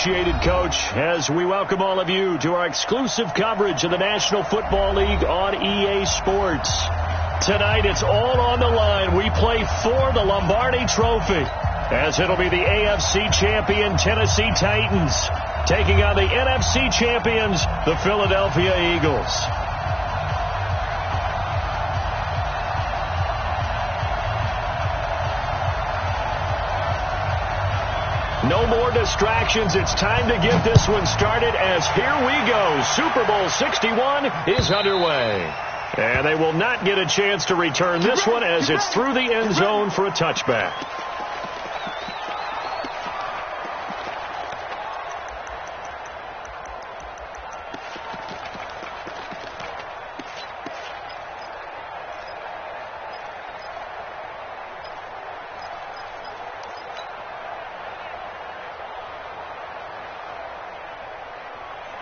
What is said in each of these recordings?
appreciated, Coach, as we welcome all of you to our exclusive coverage of the National Football League on EA Sports. Tonight, it's all on the line. We play for the Lombardi Trophy, as it'll be the AFC champion Tennessee Titans taking on the NFC champions, the Philadelphia Eagles. No more distractions. It's time to get this one started as here we go. Super Bowl 61 is underway. And they will not get a chance to return this one as it's through the end zone for a touchback.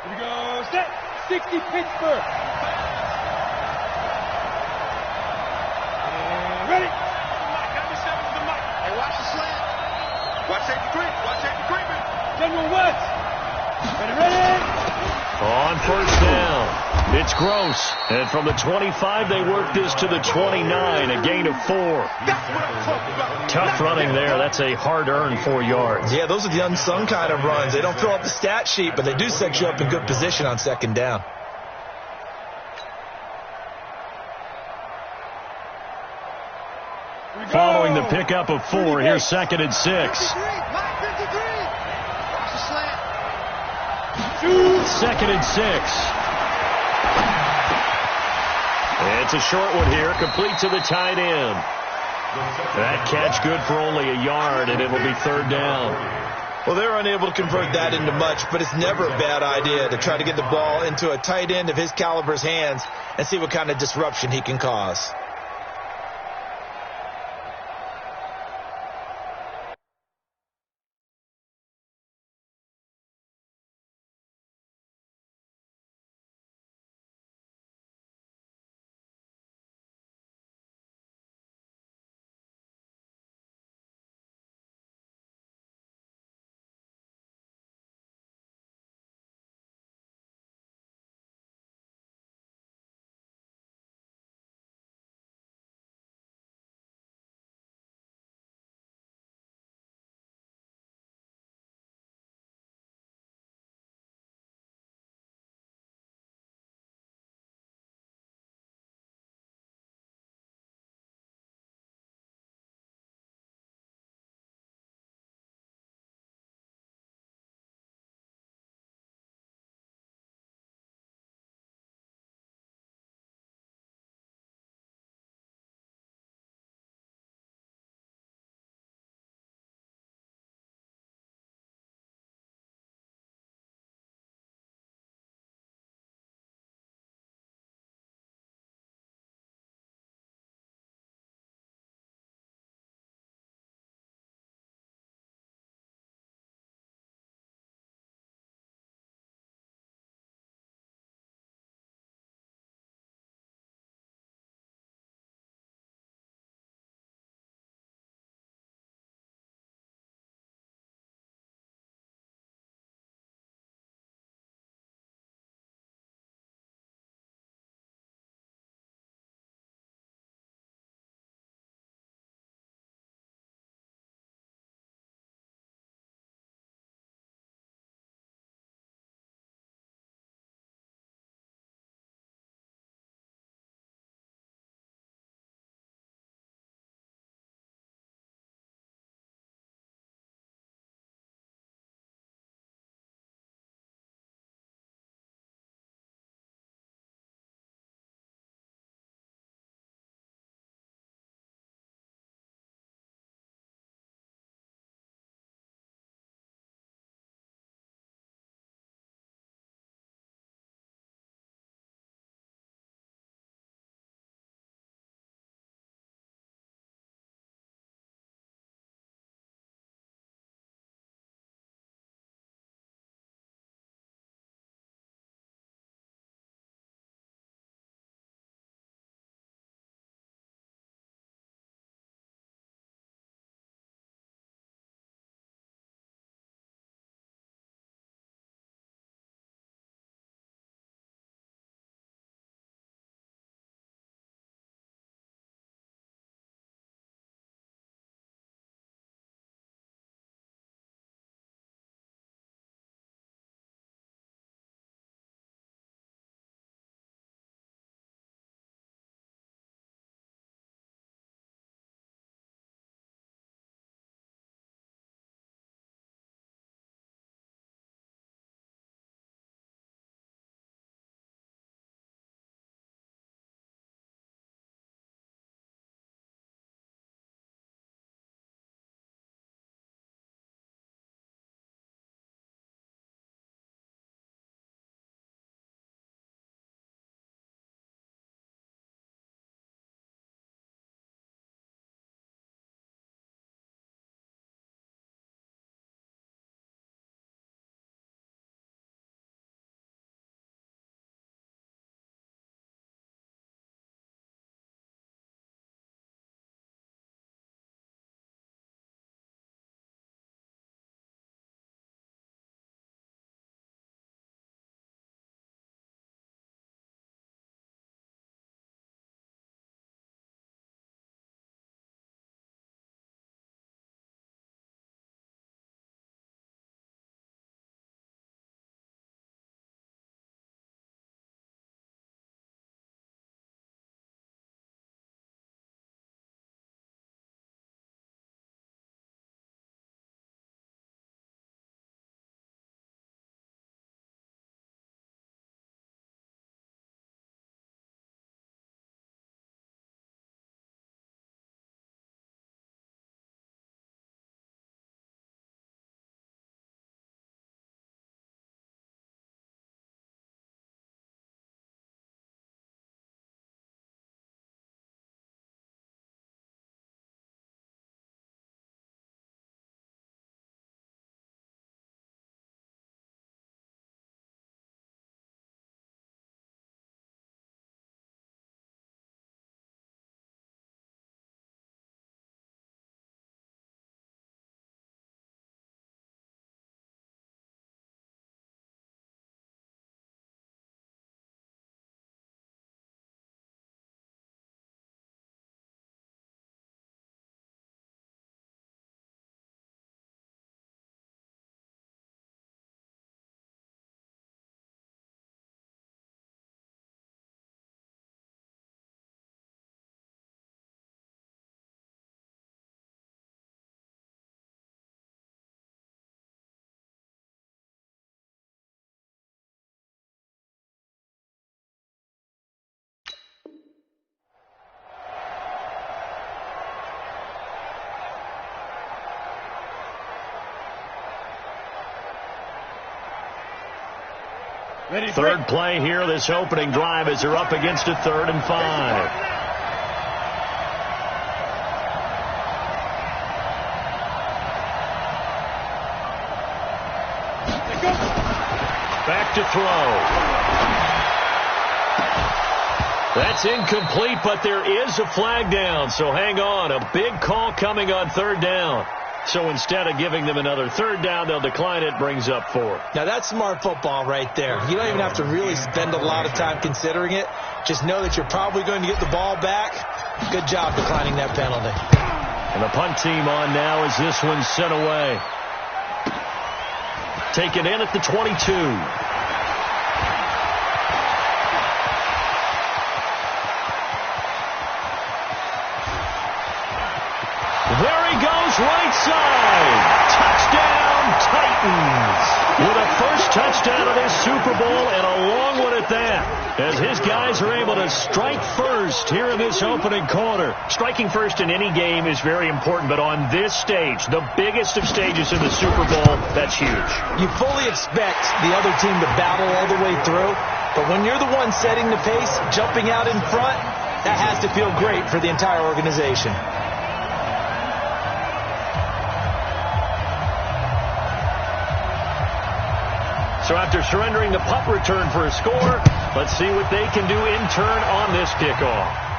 Here we go, set, 60 Pittsburgh. And ready. Got me seven to the mic. Hey, watch the slant. Watch safety creep. Watch safety creeping. General West. Ready. On first down, it's Gross. And from the 25, they work this to the 29, a gain of 4. That's what I'm talking about. Tough running there. That's a hard-earned 4 yards. Yeah, those are the unsung kind of runs. They don't fill up the stat sheet, but they do set you up in good position on second down. Following the pickup of 4, here's second and 6. 53. Mike 53. Watch the slant. Second and 6. It's a short one here, complete to the tight end. That catch good for only a yard, and it'll be third down. Well, they're unable to convert that into much, but it's never a bad idea to try to get the ball into a tight end of his caliber's hands and see what kind of disruption he can cause. Third play here, this opening drive, as they're up against a 3rd and 5. Back to throw. That's incomplete, but there is a flag down, so hang on. A big call coming on 3rd down. So instead of giving them another 3rd down, they'll decline it, brings up 4. Now, that's smart football right there. You don't even have to really spend a lot of time considering it. Just know that you're probably going to get the ball back. Good job declining that penalty. And the punt team on now as this one's sent away. Taken in at the 22. There he goes, right side. Touchdown, Titans. With a first touchdown of this Super Bowl, and a long one at that, as his guys are able to strike first here in this opening quarter. Striking first in any game is very important, but on this stage, the biggest of stages in the Super Bowl, that's huge. You fully expect the other team to battle all the way through, but when you're the one setting the pace, jumping out in front, that has to feel great for the entire organization. So after surrendering the punt return for a score, let's see what they can do in turn on this kickoff.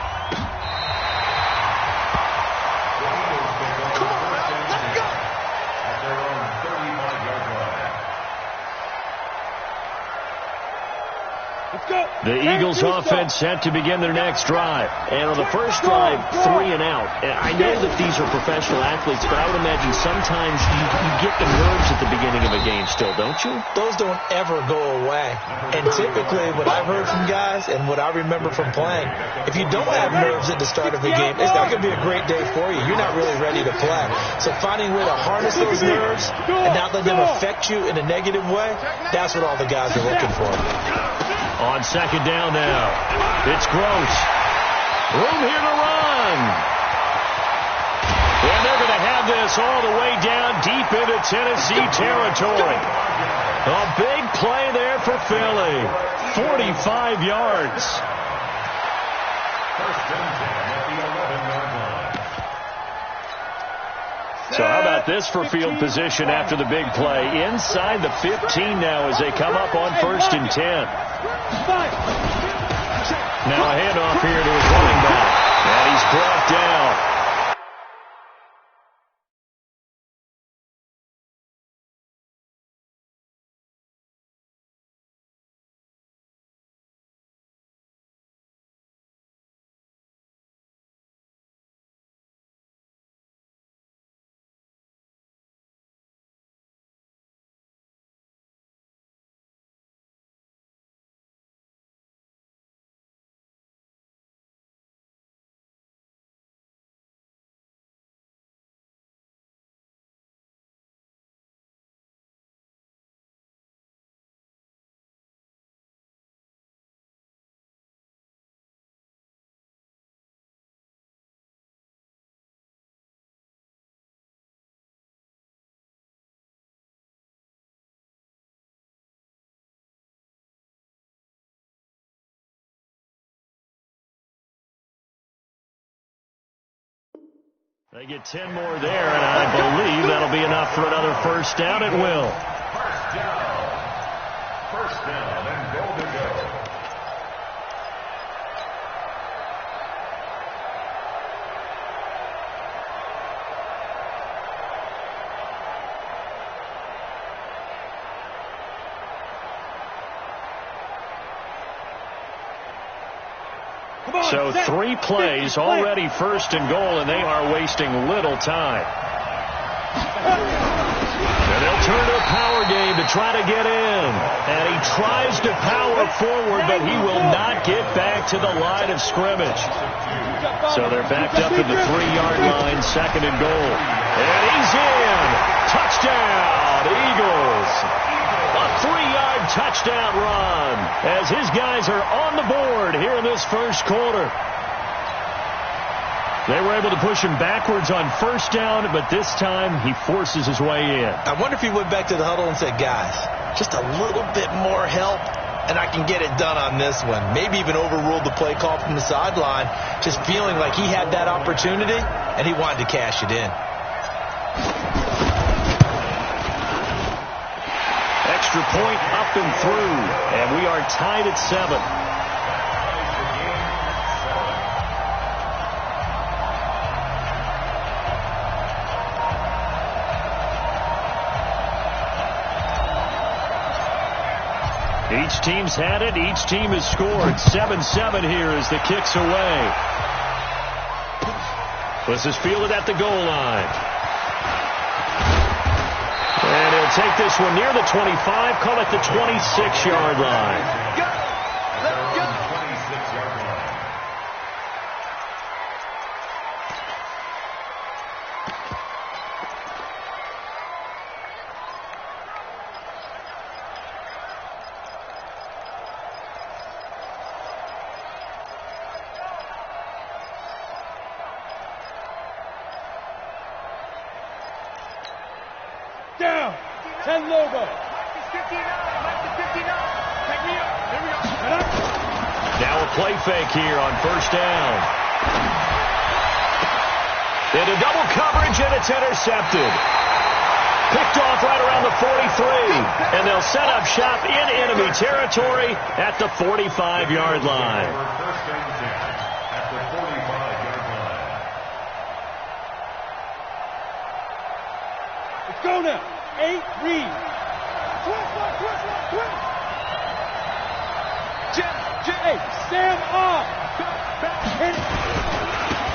The Eagles offense set to begin their next drive. And on the first drive, 3 and out. And I know that these are professional athletes, but I would imagine sometimes you get the nerves at the beginning of a game still, don't you? Those don't ever go away. And typically what I've heard from guys and what I remember from playing, if you don't have nerves at the start of the game, it's not going to be a great day for you. You're not really ready to play. So finding a way to harness those nerves and not let them affect you in a negative way, that's what all the guys are looking for. On second down now, it's Gross. Room here to run. And they're going to have this all the way down deep into Tennessee territory. A big play there for Philly. 45 yards. So how about this for field position after the big play? Inside the 15 now as they come up on 1st and 10. Now a handoff here to his running back. And he's brought down. They get 10 more there, and I believe that'll be enough for another first down. It will. First down and goal to go. So 3 plays already 1st and goal, and they are wasting little time. And they'll turn to a power game to try to get in. And he tries to power forward, but he will not get back to the line of scrimmage. So they're backed up at the 3-yard line, 2nd and goal. And he's in. Touchdown, Eagles. A 3-yard touchdown run as his guys are on the board here in this first quarter. They were able to push him backwards on 1st down, but this time he forces his way in. I wonder if he went back to the huddle and said, guys, just a little bit more help, and I can get it done on this one. Maybe even overruled the play call from the sideline, just feeling like he had that opportunity, and he wanted to cash it in. Extra point up and through, and we are tied at 7. Each team's had it. Each team has scored. 7-7 here as the kick's away. This is fielded at the goal line. And he'll take this one near the 25, call it the 26-yard line. Let's go. Down. 10 logo. Mike is 59. Mike is 59. Take me up. Here we go. Now a play fake here on first down. Into double coverage, and it's intercepted. Picked off right around the 43. And they'll set up shop in enemy territory at the 45-yard line. First and 10 at the 45-yard line. Let's go now. 8, read. Twist. Hey, Sam off. Hit it.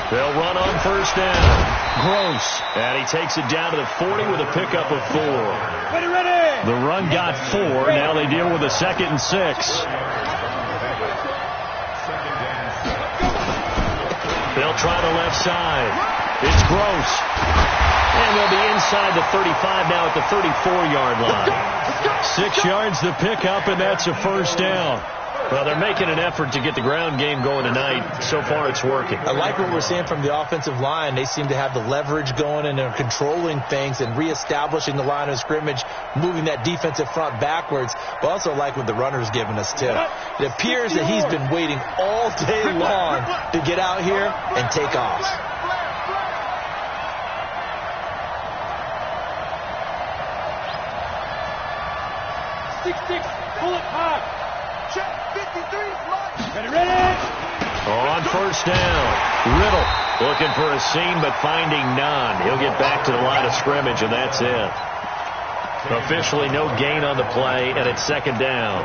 They'll run on first down. Gross. And he takes it down to the 40 with a pickup of 4. Ready. The run got 4. Now they deal with a 2nd and 6. They'll try the left side. It's Gross. And they'll be inside the 35 now at the 34-yard line. 6 yards the pickup, and that's a first down. Well, they're making an effort to get the ground game going tonight. So far, it's working. I like what we're seeing from the offensive line. They seem to have the leverage going, and they're controlling things and reestablishing the line of scrimmage, moving that defensive front backwards. But also like what the runner's giving us, too. It appears that he's been waiting all day long to get out here and take off. Pull it high. Check 53. Mike. Ready. On first down, Riddle looking for a seam but finding none. He'll get back to the line of scrimmage, and that's it. Officially no gain on the play, and it's 2nd down.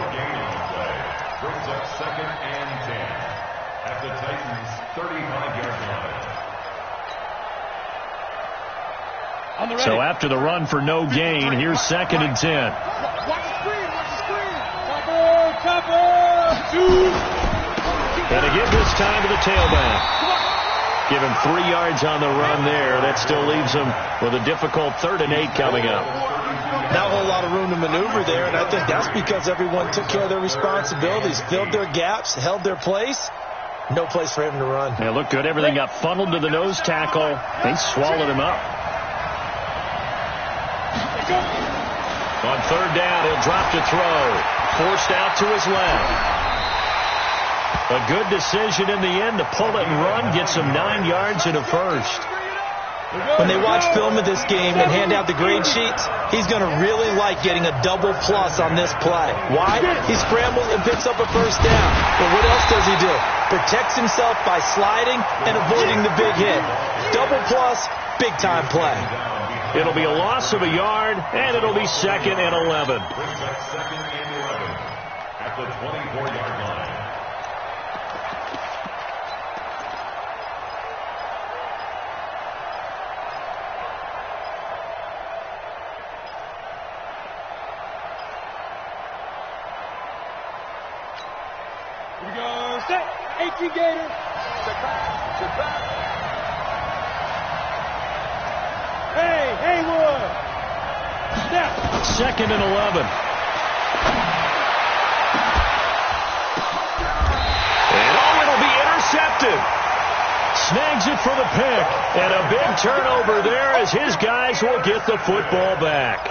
Brings up 2nd and 10 at the Titans' 35-yard line. So after the run for no gain, here's 2nd and 10. Watch the screen. Cover. 2. And to give this time to the tailback. Give him 3 yards on the run there. That still leaves him with a difficult 3rd and 8 coming up. Not a whole lot of room to maneuver there, and I think that's because everyone took care of their responsibilities, filled their gaps, held their place. No place for him to run. It looked good. Everything got funneled to the nose tackle. They swallowed him up. On 3rd down, he'll drop to throw. Forced out to his left. A good decision in the end to pull it and run. Gets him 9 yards and a first. When they watch film of this game and hand out the grade sheets, he's going to really like getting a double plus on this play. Why? He scrambles and picks up a first down. But what else does he do? Protects himself by sliding and avoiding the big hit. Double plus, big time play. It'll be a loss of a yard, and it'll be 2nd and 11. Brings up 2nd and 11 at the 24-yard line. Here we go. Set. 18 Gator. Check back. Hey, Haywood. Snap. 2nd and 11. And it'll be intercepted. Snags it for the pick. And a big turnover there as his guys will get the football back.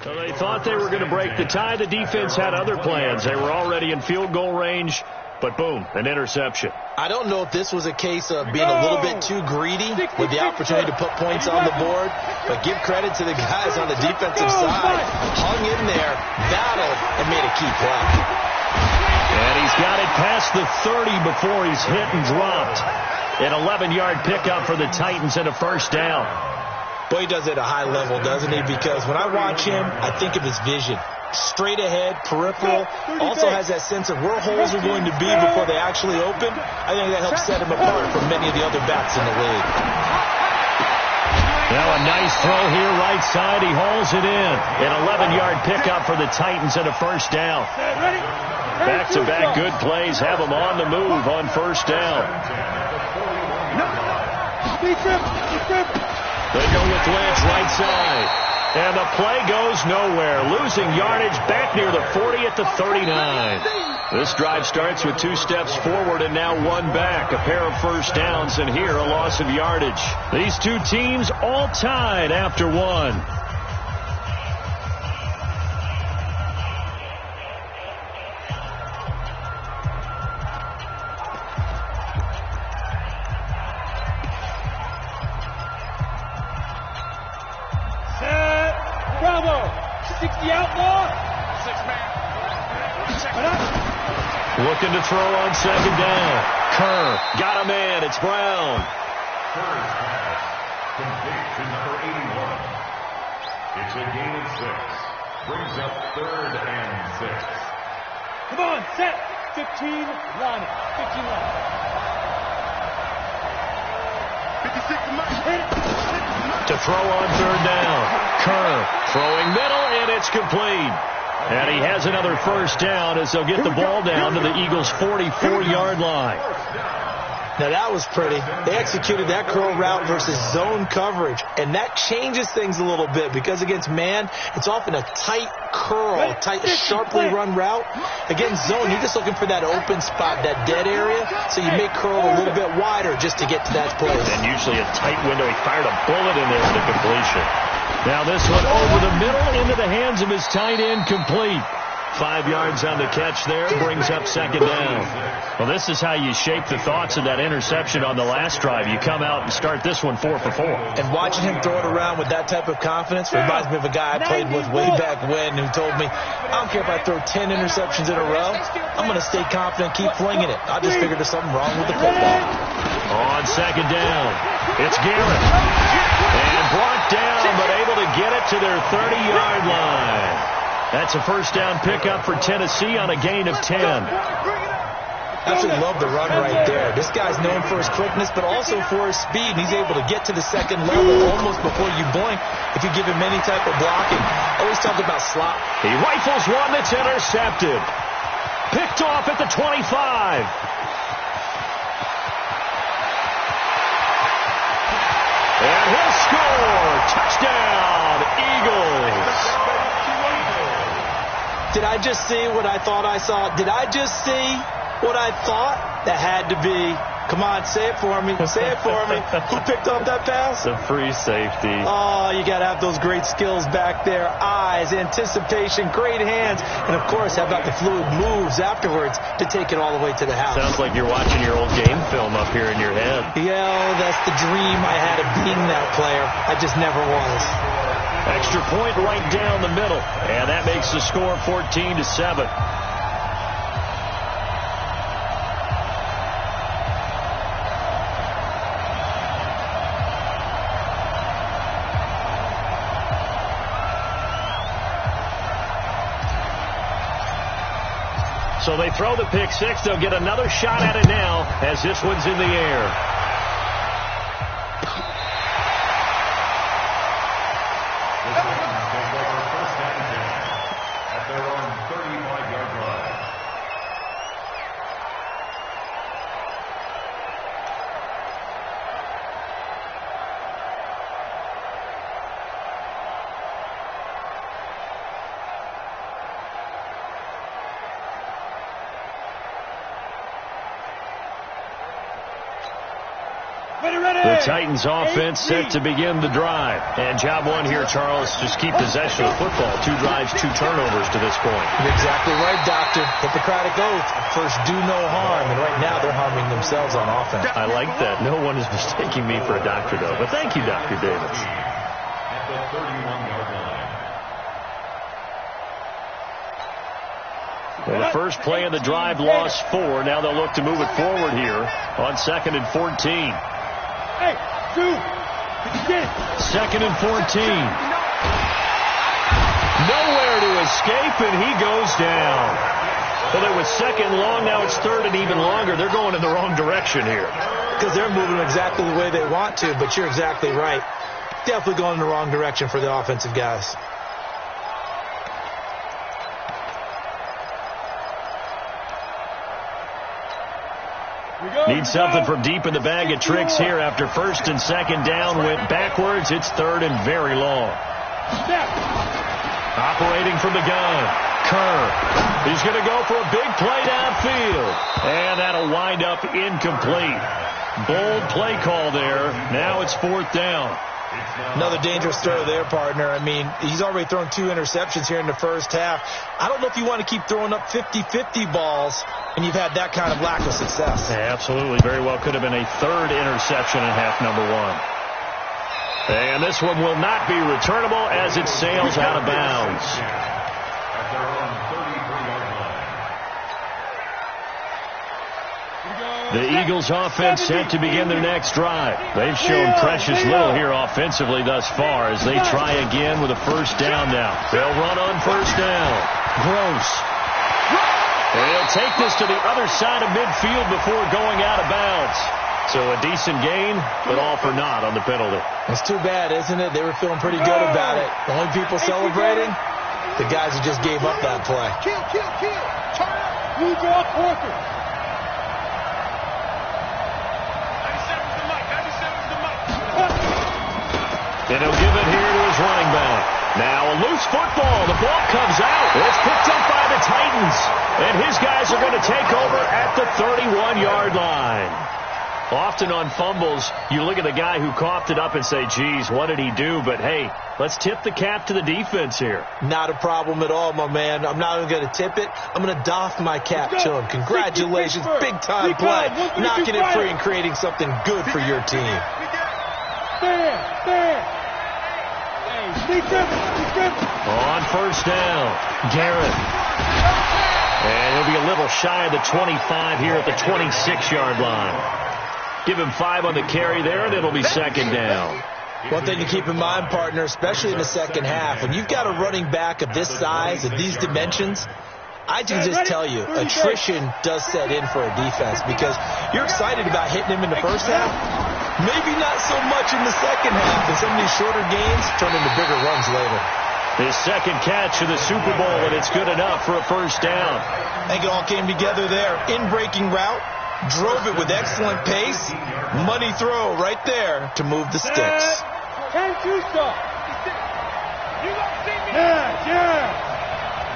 So they thought they were going to break the tie. The defense had other plans. They were already in field goal range, but boom, an interception. I don't know if this was a case of being a little bit too greedy with the opportunity to put points on the board, but give credit to the guys on the defensive side. Hung in there, battled, and made a key play. And he's got it past the 30 before he's hit and dropped. An 11-yard pickup for the Titans and a first down. Boy, he does it at a high level, doesn't he? Because when I watch him, I think of his vision. Straight ahead, peripheral, also has that sense of where holes are going to be before they actually open. I think that helps set him apart from many of the other backs in the league. Now a nice throw here right side. He hauls it in. An 11-yard pickup for the Titans and a first down. Back-to-back good plays have them on the move on first down. They go with Lynch right side. And the play goes nowhere. Losing yardage back near the 40 at the 39. This drive starts with 2 steps forward and now 1 back. A pair of first downs, and here a loss of yardage. These two teams all tied after 1. Looking to throw on second down. Kerr got a man. It's Brown. Kerr's pass complete to number 81. It's a gain of 6. Brings up 3rd and 6. Come on, set. 15 line. 15 line. 56 To throw on third down. Kerr throwing middle, and it's complete. And he has another first down as they'll get the ball down to the Eagles' 44-yard line. Now that was pretty. They executed that curl route versus zone coverage, and that changes things a little bit because against man, it's often a tight curl, tight, sharply run route. Against zone, you're just looking for that open spot, that dead area, so you make curl a little bit wider just to get to that place. And usually a tight window. He fired a bullet in there for the completion. Now this one over the middle into the hands of his tight end, complete. 5 yards on the catch there, brings up second down. Well, this is how you shape the thoughts of that interception on the last drive. You come out and start this one 4 for 4. And watching him throw it around with that type of confidence reminds me of a guy I played with way back when who told me, I don't care if I throw 10 interceptions in a row, I'm going to stay confident, keep flinging it. I just figured there's something wrong with the football. On second down, it's Garrett. And brought down, but able to get it to their 30-yard line. That's a first down pickup for Tennessee on a gain of 10. Absolutely love the run right there. This guy's known for his quickness, but also for his speed. And he's able to get to the second level almost before you blink if you give him any type of blocking. I always talk about slot. He rifles one that's intercepted. Picked off at the 25. And he'll score. Touchdown, Eagles. Did I just see what I thought I saw? Did I just see what I thought? That had to be. Come on, say it for me. Say it for me. Who picked off that pass? The free safety. Oh, you got to have those great skills back there. Eyes, anticipation, great hands. And, of course, how about the fluid moves afterwards to take it all the way to the house? Sounds like you're watching your old game film up here in your head. Yeah, that's the dream I had of being that player. I just never was. Extra point right down the middle. And that makes the score 14-7. So they throw the pick six. They'll get another shot at it now as this one's in the air. The Titans offense set to begin the drive. And job one here, Charles, just keep possession of the football. 2 drives, 2 turnovers to this point. You're exactly right, Doctor. Hippocratic oath. First, do no harm. And right now, they're harming themselves on offense. I like that. No one is mistaking me for a doctor, though. But thank you, Dr. Davis. At the 31-yard line. Well, the first play of the drive lost 4. Now they'll look to move it forward here on 2nd and 14. Hey, 2. 2nd and 14. Nowhere to escape, and he goes down. Well, it was 2nd long. Now it's 3rd and even longer. They're going in the wrong direction here. Because they're moving exactly the way they want to, but you're exactly right. Definitely going in the wrong direction for the offensive guys. Need something from deep in the bag of tricks here after 1st and 2nd down went backwards. It's 3rd and very long. Operating from the gun. Kerr. He's going to go for a big play downfield. And that'll wind up incomplete. Bold play call there. Now it's 4th down. Another dangerous throw there, partner. I mean, he's already thrown 2 interceptions here in the first half. I don't know if you want to keep throwing up 50-50 balls, and you've had that kind of lack of success. Yeah, absolutely. Very well could have been a 3rd interception in half number 1. And this one will not be returnable as it sails out of bounds. At their own 33-yard line. The Eagles offense set to begin their next drive. They've shown precious little here offensively thus far as they try again with a 1st down now. They'll run on 1st down. Gross. They'll take this to the other side of midfield before going out of bounds. So a decent gain, but all for naught on the penalty. It's too bad, isn't it? They were feeling pretty good about it. The only people celebrating, the guys who just gave up that play. Kill. Turn up. Blue draw quarter. 97's the mic. 97's the mic. And he'll give it here to his running back. Now a loose football. The ball comes out. It's picked up by the Titans. And his guys are going to take over at the 31-yard line. Often on fumbles, you look at the guy who coughed it up and say, geez, what did he do? But, hey, let's tip the cap to the defense here. Not a problem at all, my man. I'm not even going to tip it. I'm going to doff my cap to him. Congratulations. Big-time play. Knocking it free and creating something good for your team. Fair. Hey, On 1st down, Garrett. And he'll be a little shy of the 25 here at the 26-yard line. Give him 5 on the carry there, and it'll be 2nd down. One thing to keep in mind, partner, especially in the second half, when you've got a running back of this size, of these dimensions, I can just tell you, attrition does set in for a defense because you're excited about hitting him in the first half. Maybe not so much in the second half, and some of these shorter gains turn into bigger runs later. His 2nd catch of the Super Bowl, and it's good enough for a 1st down. I think it all came together there. In-breaking route, drove it with excellent pace. Money throw right there to move the sticks. Can't you stop? You gonna see me? Yeah.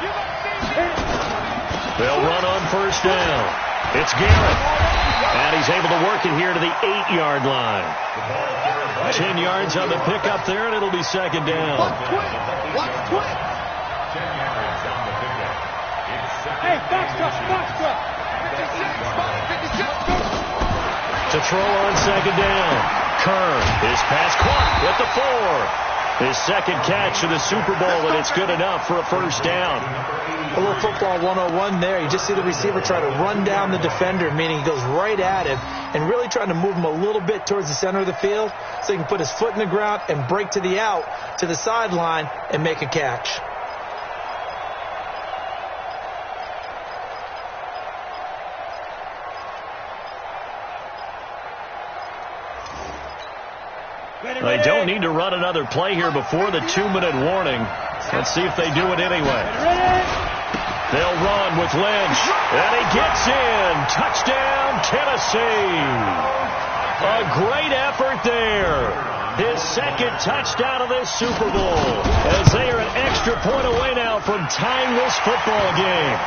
You gonna see me? They'll run on 1st down. It's Garrett. And he's able to work it here to the 8-yard line. 10 yards on the pickup there, and it'll be 2nd down. What's quick? 10 yards on the pickup. It's 2nd. Hey, box truck. 56. To throw on 2nd down. Kerr, his pass caught at the 4. His 2nd catch of the Super Bowl, and it's good enough for a 1st down. A little football 101 there. You just see the receiver try to run down the defender, meaning he goes right at him and really trying to move him a little bit towards the center of the field so he can put his foot in the ground and break to the out, to the sideline, and make a catch. They don't need to run another play here before the 2-minute warning. Let's see if they do it anyway. They'll run with Lynch, and he gets in. Touchdown, Tennessee. A great effort there. His 2nd touchdown of this Super Bowl, as they are an extra point away now from tying this football game.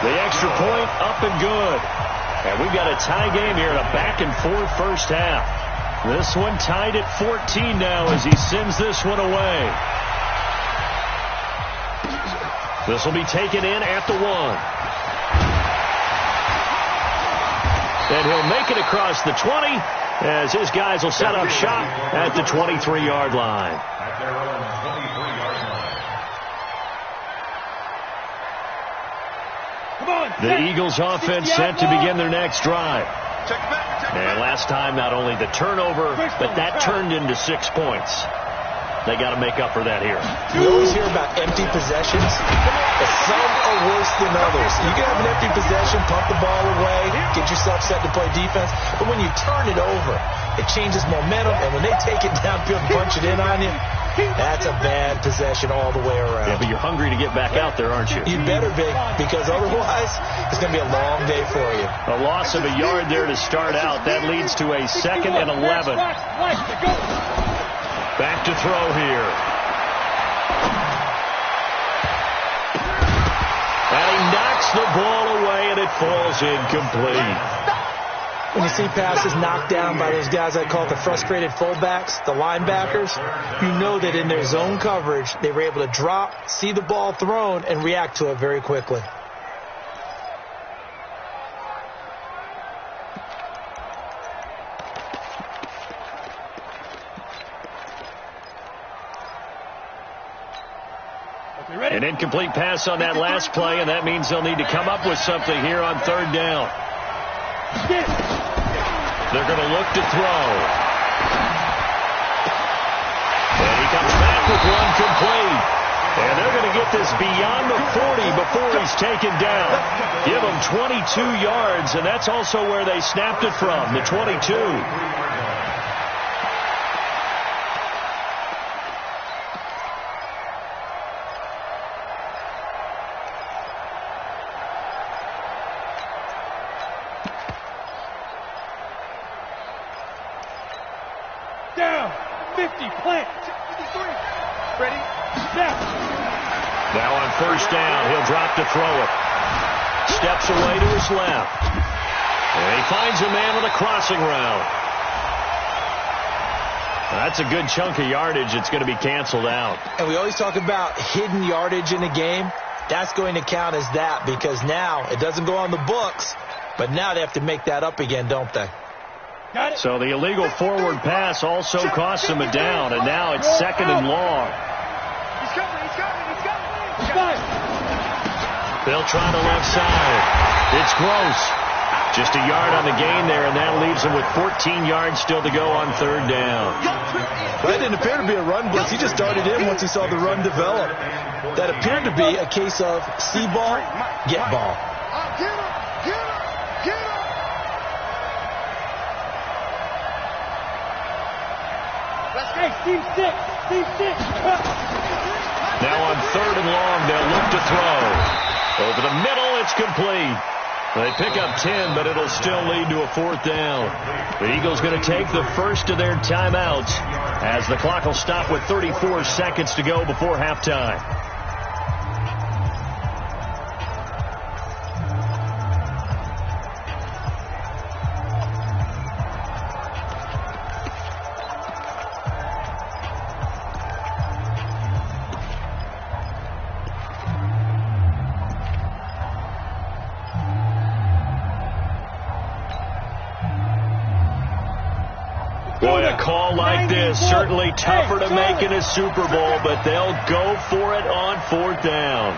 The extra point up and good. And we've got a tie game here in a back-and-forth first half. This one tied at 14 now as he sends this one away. This will be taken in at the 1. And he'll make it across the 20 as his guys will set up shop at the 23-yard line. At their own 23-yard line. The Eagles offense set to begin their next drive. And last time, not only the turnover, but that turned into 6 points. They got to make up for that here. You always hear about empty possessions, but some are worse than others. You can have an empty possession, pump the ball away, get yourself set to play defense, but when you turn it over, it changes momentum, and when they take it downfield and punch it in on you, that's a bad possession all the way around. Yeah, but you're hungry to get back out there, aren't you? You better be, because otherwise it's going to be a long day for you. A loss of a yard there to start out. That leads to a 2nd and 11. Back to throw here. And he knocks the ball away, and it falls incomplete. When you see passes knocked down by those guys I call the frustrated fullbacks, the linebackers, you know that in their zone coverage, they were able to drop, see the ball thrown, and react to it very quickly. An incomplete pass on that last play, and that means they'll need to come up with something here on 3rd down. They're going to look to throw. And he comes back with one complete. And they're going to get this beyond the 40 before he's taken down. Give him 22 yards, and that's also where they snapped it from, the 22. Down. 50. Plant. 53. Ready? Snap. Now on 1st down, he'll drop to throw it. Steps away to his left. And he finds a man with a crossing route. That's a good chunk of yardage. It's going to be canceled out. And we always talk about hidden yardage in a game. That's going to count as that because now it doesn't go on the books, but now they have to make that up again, don't they? So the illegal forward pass also costs them a down, and now it's 2nd and long. He's coming. They'll try the left side. It's Gross. Just a yard on the gain there, and that leaves them with 14 yards still to go on 3rd down. That didn't appear to be a run blitz. He just darted in once he saw the run develop. That appeared to be a case of see ball, get ball. Get him. Team 6. Now on 3rd and long, they'll look to throw. Over the middle, it's complete. They pick up 10, but it'll still lead to a 4th down. The Eagles going to take the first of their timeouts as the clock will stop with 34 seconds to go before halftime. Like this, certainly tougher to make in a Super Bowl, but they'll go for it on 4th down.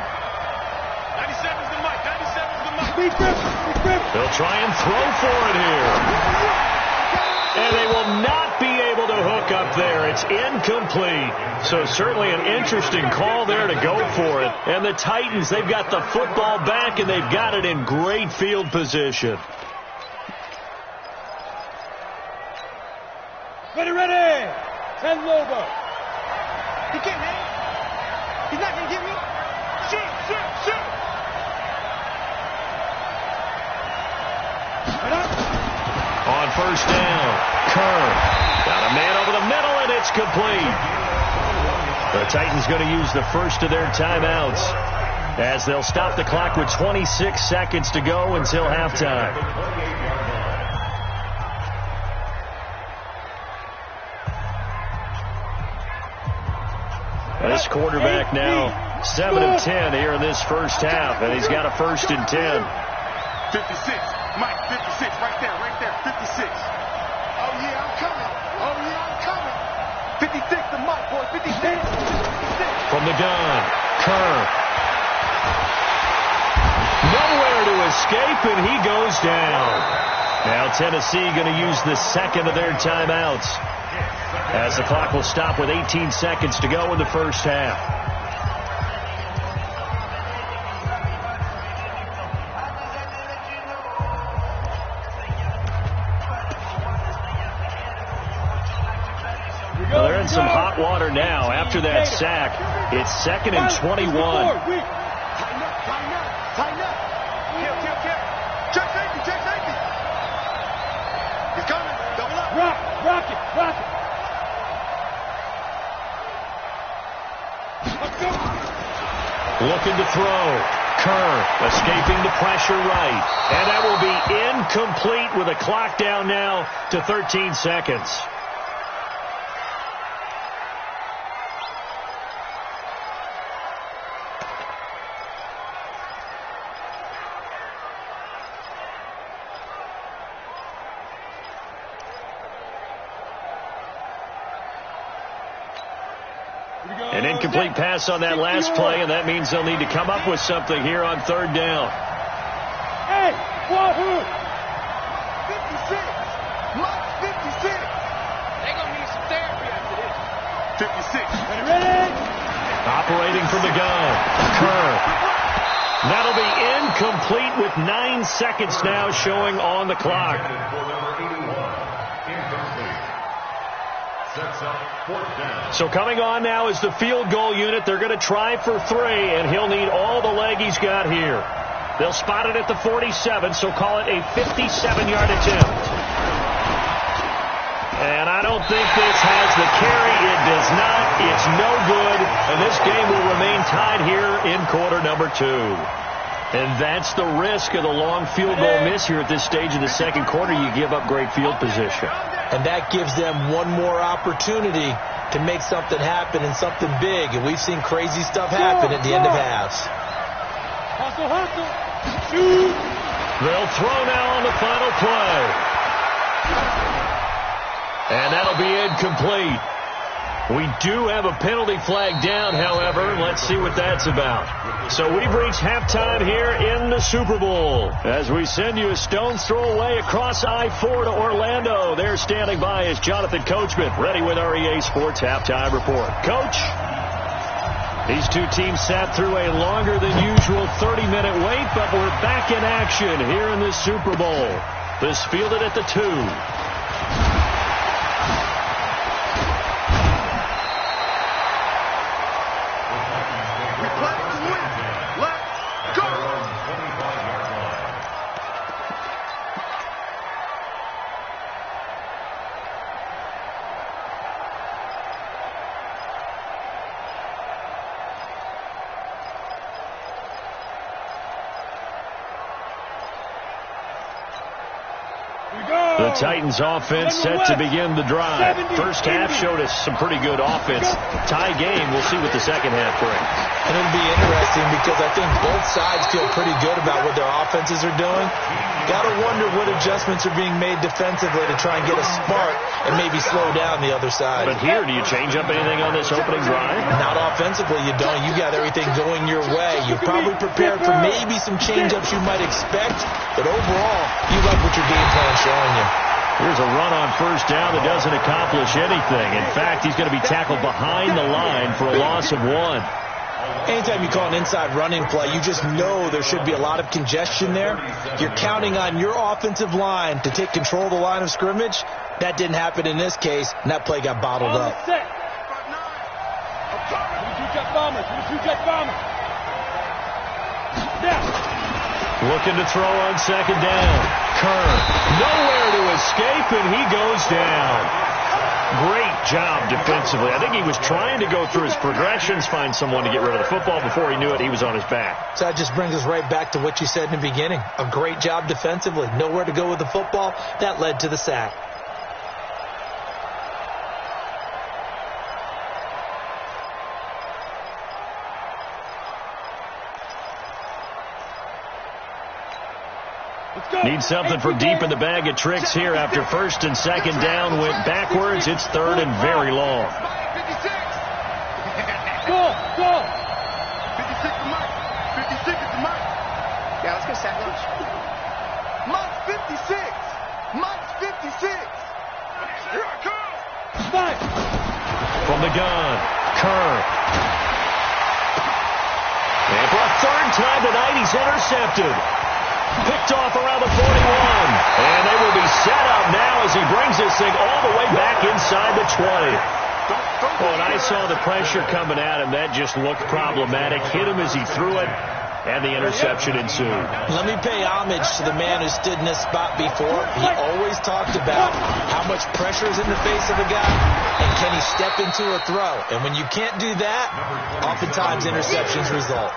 97's the mic. They'll try and throw for it here. And they will not be able to hook up there. It's incomplete. So certainly an interesting call there to go for it. And the Titans, they've got the football back, and they've got it in great field position. Ready. 10 Lobo. He can't hang. He's not going to get me. Shoot. On 1st down, Kerr got a man over the middle, and it's complete. The Titans going to use the first of their timeouts as they'll stop the clock with 26 seconds to go until halftime. This quarterback now 7 of 10 here in this first half, and he's got a 1st and 10. 56. Mike, 56. Right there. 56. Oh, yeah, I'm coming. 56 to Mike, boy. 56. From the gun, Kerr. Nowhere to escape, and he goes down. Now Tennessee going to use the second of their timeouts, as the clock will stop with 18 seconds to go in the first half. Well, they're in some hot water now. After that sack, it's 2nd and 21. Tighten up. Kill. Check safety. He's coming. Double up. Rock it. Let's go. Looking to throw. Kerr escaping the pressure right. And that will be incomplete with a clock down now to 13 seconds. An incomplete pass on that last play, and that means they'll need to come up with something here on 3rd down. Hey, wahoo! 56. Mike, 56. They're going to need some therapy after this. 56. Ready? Operating from the gun. Kerr. That'll be incomplete with 9 seconds now showing on the clock. So coming on now is the field goal unit. They're going to try for 3, and he'll need all the leg he's got here. They'll spot it at the 47, so call it a 57-yard attempt. And I don't think this has the carry. It does not. It's no good, and this game will remain tied here in quarter number 2. And that's the risk of the long field goal miss here at this stage of the second quarter. You give up great field position. And that gives them one more opportunity to make something happen and something big. And we've seen crazy stuff happen at the end of halves. Hustle. Shoot. They'll throw now on the final play. And that'll be incomplete. We do have a penalty flag down, however. Let's see what that's about. So we've reached halftime here in the Super Bowl. As we send you a stone's throw away across I-4 to Orlando. There standing by is Jonathan Coachman, ready with our EA Sports Halftime Report. Coach, these two teams sat through a longer than usual 30-minute wait, but we're back in action here in the Super Bowl. This fielded at the 2. The Titans offense set to begin the drive. First half showed us some pretty good offense. Tie game. We'll see what the second half brings. And it'll be interesting because I think both sides feel pretty good about what their offenses are doing. Got to wonder what adjustments are being made defensively to try and get a spark and maybe slow down the other side. But here, do you change up anything on this opening drive? Not offensively, you don't. You got everything going your way. You're probably prepared for maybe some change-ups you might expect, but overall, you like what your game plan's showing you. Here's a run on first down that doesn't accomplish anything. In fact, he's going to be tackled behind the line for a loss of 1. Anytime you call an inside running play, you just know there should be a lot of congestion there. You're counting on your offensive line to take control of the line of scrimmage. That didn't happen in this case, and that play got bottled up. Looking to throw on second down. Kerr, nowhere to escape, and he goes down. Great job defensively. I think he was trying to go through his progressions, find someone to get rid of the football. Before he knew it, he was on his back. So that just brings us right back to what you said in the beginning. A great job defensively. Nowhere to go with the football. That led to the sack. Need something from deep in the bag of tricks here after first and second down went backwards. It's third and very long. 56 to Mike. 56 to Mike. Yeah, let's go sack lunch. Mike's 56. Mike's 56. Here I come. From the gun, Kerr. And for a third time tonight, he's intercepted. Picked off around the 41. And they will be set up now as he brings this thing all the way back inside the 20. Well, and I saw the pressure coming at him. That just looked problematic. Hit him as he threw it, and the interception ensued. Let me pay homage to the man who stood in this spot before. He always talked about how much pressure is in the face of a guy, and can he step into a throw. And when you can't do that, oftentimes interceptions result.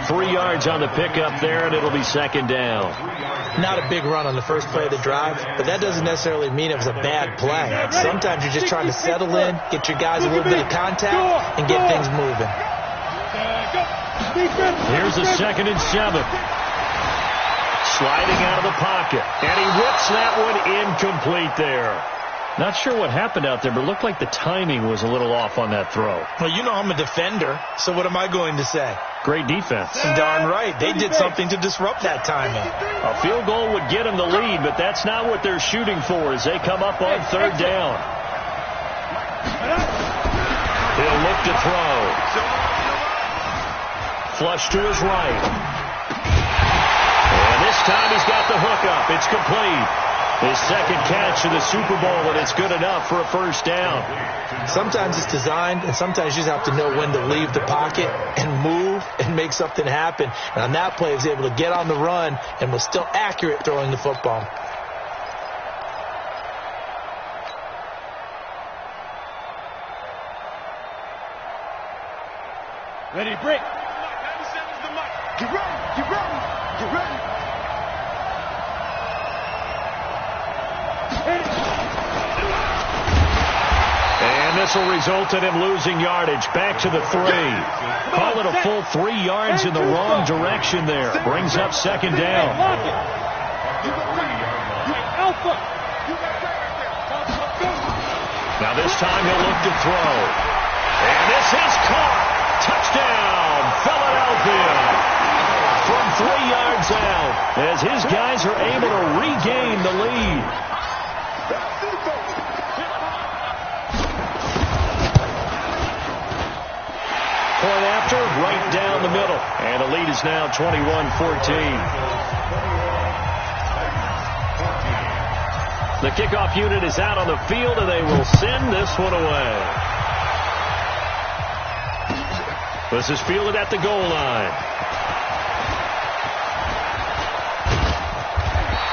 3 yards on the pickup there, and it'll be second down. Not a big run on the first play of the drive, but that doesn't necessarily mean it was a bad play. Sometimes you're just trying to settle in, get your guys a little bit of contact, and get things moving. Here's a 2nd and 7. Sliding out of the pocket, and he whips that one incomplete there. Not sure what happened out there, but it looked like the timing was a little off on that throw. Well, you know I'm a defender, so what am I going to say? Great defense. Darn right. They did something to disrupt that timing. A field goal would get them the lead, but that's not what they're shooting for as they come up on third down. He'll look to throw. Flush to his right. And this time he's got the hook up. It's complete. His second catch of the Super Bowl, and it's good enough for a first down. Sometimes it's designed, and sometimes you just have to know when to leave the pocket and move and make something happen. And on that play, he was able to get on the run and was still accurate throwing the football. Ready, break. Get ready. Get ready. Get ready. And this will result in him losing yardage. Back to the 3. Call it a full 3 yards in the wrong direction there. Brings up second down. Now this time he'll look to throw. And this is caught. Touchdown, Philadelphia. From 3 yards out as his guys are able to regain the lead. Point after, right down the middle. And the lead is now 21-14. The kickoff unit is out on the field, and they will send this one away. This is fielded at the goal line.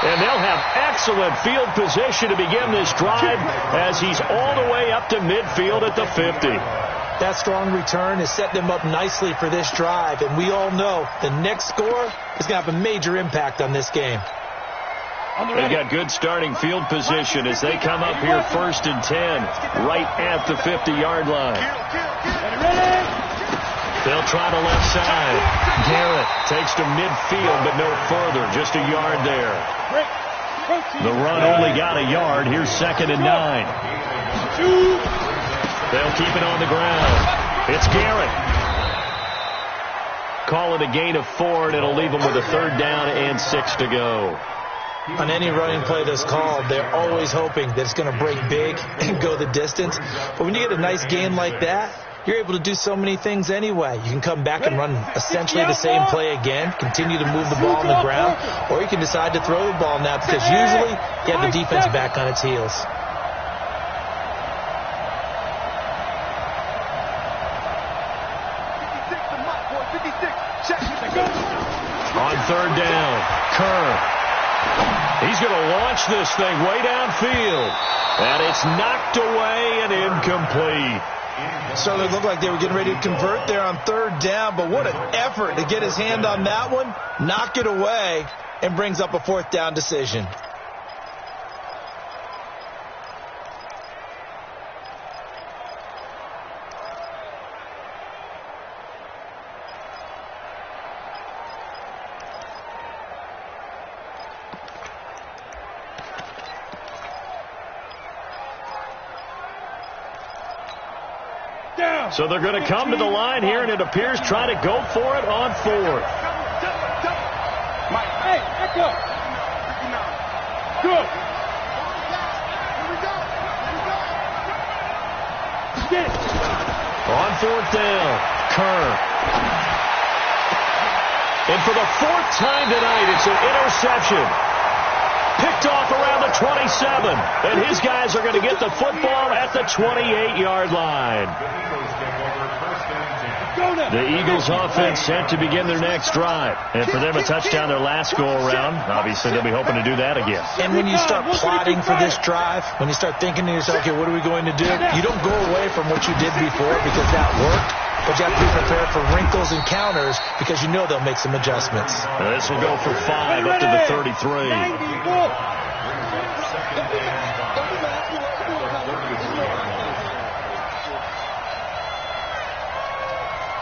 And they'll have excellent field position to begin this drive as he's all the way up to midfield at the 50. That strong return has set them up nicely for this drive, and we all know the next score is going to have a major impact on this game. They've got good starting field position as they come up here 1st and 10, right at the 50-yard line. They'll try the left side. Garrett takes to midfield, but no further, just a yard there. The run only got a yard. Here's 2nd and 9. They'll keep it on the ground. It's Garrett. Call it a gain of 4, and it'll leave them with a 3rd down and 6 to go. On any running play that's called, they're always hoping that it's going to break big and go the distance. But when you get a nice gain like that, you're able to do so many things anyway. You can come back and run essentially the same play again, continue to move the ball on the ground, or you can decide to throw the ball now because usually you have the defense back on its heels. On 3rd down, Kerr. He's going to launch this thing way downfield. And it's knocked away and incomplete. So it looked like they were getting ready to convert there on 3rd down, but what an effort to get his hand on that one, knock it away, and brings up a 4th down decision. So they're going to come to the line here, and it appears try to go for it on fourth. Hey, echo. Good. Get it. On fourth down, Kerr. And for the fourth time tonight, it's an interception. Picked off around the 27. And his guys are going to get the football at the 28-yard line. The Eagles offense set to begin their next drive. And for them, a touchdown their last go-around. Obviously, they'll be hoping to do that again. And when you start plotting for this drive, when you start thinking to yourself, okay, what are we going to do? You don't go away from what you did before because that worked. But you have to be prepared for wrinkles and counters because you know they'll make some adjustments. Now this will go for 5 up to the 33.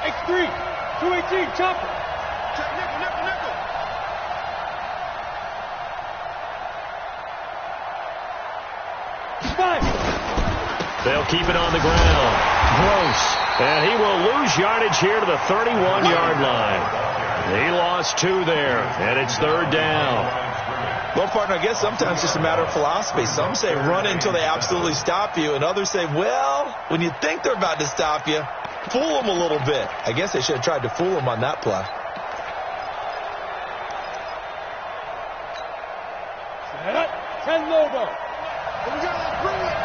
X3, 218, chopper. Nickel. Five. They'll keep it on the ground. Gross. And he will lose yardage here to the 31-yard line. He lost 2 there, and it's third down. Well, partner, I guess sometimes it's just a matter of philosophy. Some say run until they absolutely stop you, and others say, well, when you think they're about to stop you, fool them a little bit. I guess they should have tried to fool them on that play. Set up. 10 logo. Here we go, let's bring it.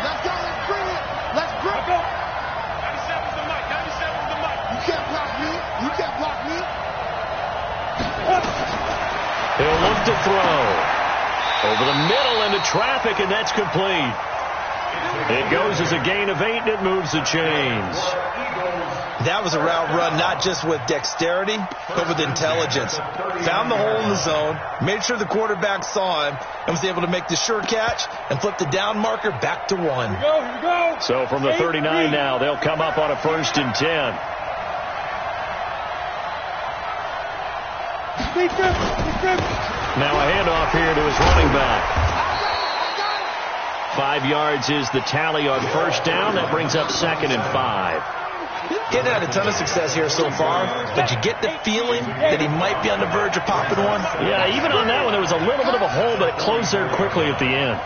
Let's go, let's bring it. Let's bring it. 97's the mic, 97's the mic. You can't block me. You can't block me. He'll look to throw. Over the middle into traffic, and that's complete. It goes as a gain of 8, and it moves the chains. That was a route run not just with dexterity, but with intelligence. Found the hole in the zone, made sure the quarterback saw him, and was able to make the sure catch and flip the down marker back to 1. Here we go. So from the 39 now, they'll come up on a 1st and 10. Now a handoff here to his running back. 5 yards is the tally on 1st down. That brings up 2nd and 5. He hasn't had a ton of success here so far, but you get the feeling that he might be on the verge of popping one. Yeah, even on that one, there was a little bit of a hole, but it closed there quickly at the end.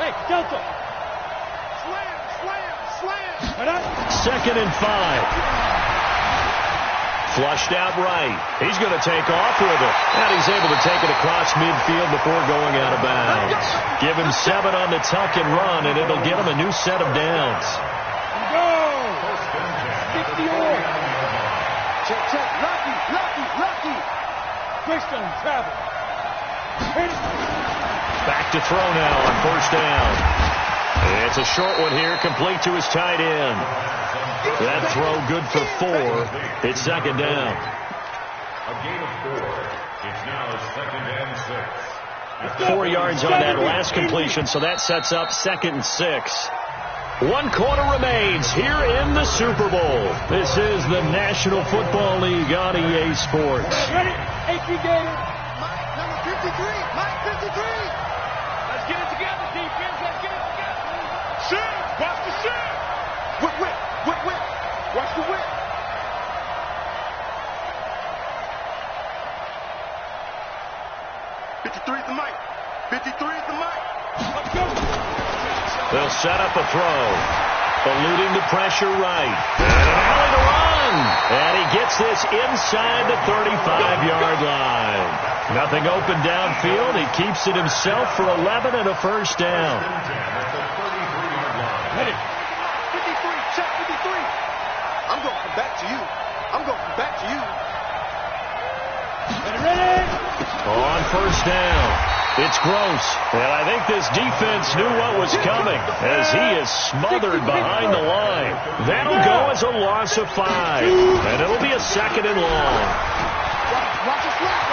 Hey, Delta. Slam. 2nd and 5. Flushed out right. He's going to take off with it. And he's able to take it across midfield before going out of bounds. Give him 7 on the tuck and run, and it'll get him a new set of downs. Go! 60 on. Check. Lucky. Greystone travel. Back to throw now on 1st down. It's a short one here, complete to his tight end. That throw good for 4. It's 2nd down. A gain of 4. It's now 2nd and 6. 4 yards on that last completion, so that sets up 2nd and 6. 1 quarter remains here in the Super Bowl. This is the National Football League on EA Sports. Ready? AP Gator. Mike, number 53. Mike, 53. Let's get it together, defense. Let's get it together. Shoot. Watch the shoot. Whip. Watch the whip. Is the mic. 53 is the mic. Let's go. They'll set up a throw. Eluding the pressure right. And an alley to run. And he gets this inside the 35-yard line. Nothing open downfield. He keeps it himself for 11 and a 1st down. Ready. 53. Check 53. I'm going to come back to you. Ready. On 1st down, it's Gross. And I think this defense knew what was coming as he is smothered behind the line. That'll go as a loss of 5. And it'll be a 2nd and long. Watch his flat.